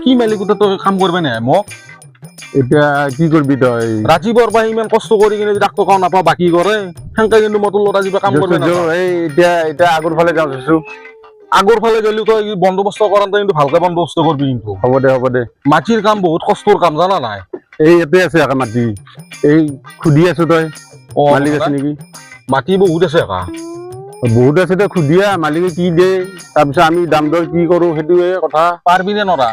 কি মালিকটা তো কাম করবে না মোক এতিয়া কি করবি তই রাজীবর বা ইমান কষ্ট করি কিনে ডাক্ত কাও নাপাও বাকি করে সেনকা কিন্তু মতল রাজীবে কাম করবে না এই এতিয়া আগৰ ফালে যাওঁ চুচু আগর ফালে গেলি তো বন্দোবস্ত করান তো কিন্তু ভালকে বন্দোবস্ত করবি কিন্তু হ'ব দে মাটির কাম বহুত কষ্টর কাম জানা নাই এই এতে আছে একা মাটি এই খুদি আছো তই মালিক আছে নেকি মাটি বহুত আছে একা বহুত আছে তই খুদিয়া মালিকে কি দে তাৰপিছত আমি দাম দৰ কি কৰো সেইটোৱে কথা পারবি না নরা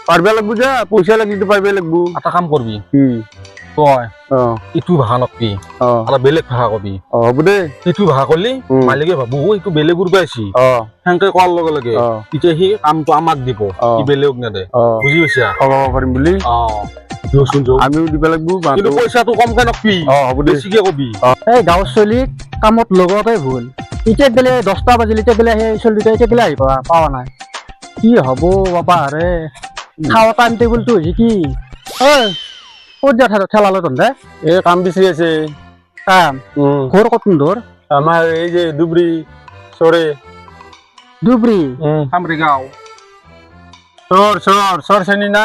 পাৰবা লাগবো যা পইচা লাগিলে পাৰবা লাগবো এটা কাম করবি কি তই অ ইটু ভাষা নকবি অ আর বেলেগ ভাষা কবি হ'ব দে ইটু ভাষা করলি মালিকে ভাবো ইটু বেলেগ উড়বে আছি অ সেনকে কোৱাৰ লগে লগে অ এতিয়া সি কামটো আমাক দিব কি বেলেগ নেদে অ বুজি পাইছা খবৰ পাৰিম বুলি আমিও দিব লাগবো কিন্তু পইচাটো কমকে নকবি হ'ব দে বেছিকে কবি এই গাঁৱৰ চলিক কামত লগতে ভুল এতিয়া গেলে 10টা বাজিল এতিয়া গেলে সেই চলিটা এতিয়া গেলে আহি পাৱা নাই কি হ'ব বাবা আৰে খাওয়া টাইম টেবুলটো হৈছে কি ঐ ক'ত যা ঠেলালৈ তহঁতে এই কাম বিচাৰি আছে কাম ঘৰ ক'ত তোৰ আমাৰ এই যে দুবৰি চৰে ধুবুৰী কামৰেগাঁও চৰ চেনি না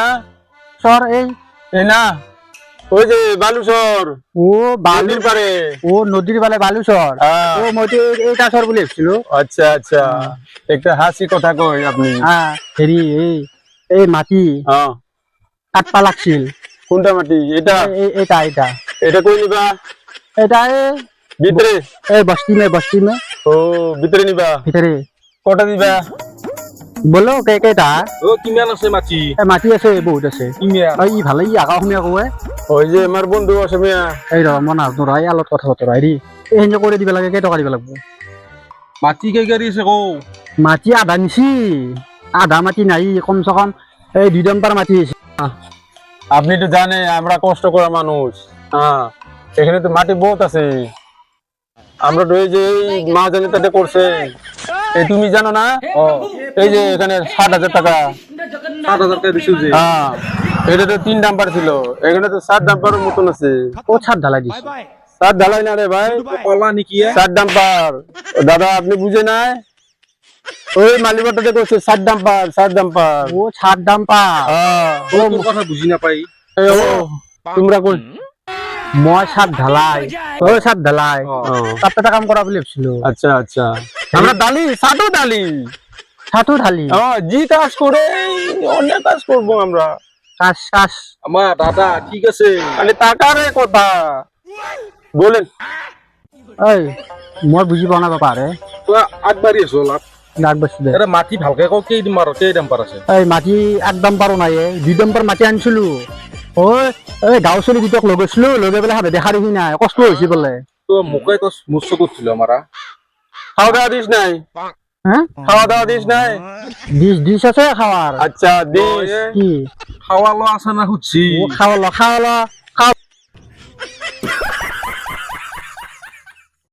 চৰ এই না ওই যে বালুচর ও বালু নদীর পারে ও নদীর পালে বালুচর ও মইতো এইটা চর বুলি ভাবছিলো আচ্ছা আচ্ছা একটা হাসি কথা কই আপনি হেৰি এই মাটি কাটপা লাগছিল কোনটা মাটি এটা এটা এটা কই নিবা এটা ভিতরে এই বস্তি মে ও ভিতরে নিবা ভিতরে কটা দিবা বলো কেইটা ও কিমান আছে মাটি মাটি আছে বহুত আছে কিমান ই ভালে ই আগা সমীয়া কয় ওই যে আমার বন্ধু অসমীয়া এই ৰ মই নাজনো ৰ আলত কথা বতৰা হেৰি এই হেনে কৰি দিব লাগে কেই টকা দিব লাগব মাটি কেই গাড়ী আছে কও মাটি আধা নিছি আধা মাটি নাই কমসে কম এই 2 ডাম্পার মাটি আছে আপনি তো জানেন আমরা কষ্ট করা মানুষ এখানে তো মাটি বহুত আছে আমরা তো এই যে মা জানে তাতে করছে এই তুমি জানো না এই যে এখানে 60,000 টাকা 7,000 টাকা দিছিল যে এটা তো 3 ডাম্পার ছিল এখানে তো 7 ডাম্পারের মতন আছে ও ছাদ ঢালাই দিছে 7 ঢালাই না রে ভাই কলা নাকি 7 ডাম্পার দাদা আপনি বুঝে নাই ওই মালিবাটাতে করছে 7 ডাম্পার ও ছাদ ডাম্পার ও তোর কথা বুঝি না পাই ও তোমরা কই মই ছাদ ঢালাই ও ছাদ ঢালাই তাতে কাম করা বুলি ভাবছিলো আচ্ছা আচ্ছা আমরা ডালি সাদো ডালি ছাদও ঢালি জি কাজ করে অনেক কাজ করবো আমরা কাজ আমার দাদা ঠিক আছে মানে টাকারে কথা বলেন এই মই বুজি পোৱা নাই বাবা ৰে তো আগবাড়ি আছো লাভ ডাক বস্তু দে এটা মাটি ভালকে কও কেই দিম আর কেই ডাম্পার আছে এই মাটি একদম পাৰো নাই 2 ডাম্পার মাটি আনিছিলো এই গাঁও চলি দুটক লগাইছিলো লগাই পেলাই হাতে দেখা দেখি নাই কষ্ট হৈছে বোলে তো মুখে তো মুস্ত করছিল আমারা খাওয়া দাওয়া দিস নাই হ্যাঁ খাওয়া দাওয়া দিস নাই ডিশ আছে খাওয়ার আচ্ছা দিস কি খাওয়ালো আছে না খুঁজছি খাওয়ালো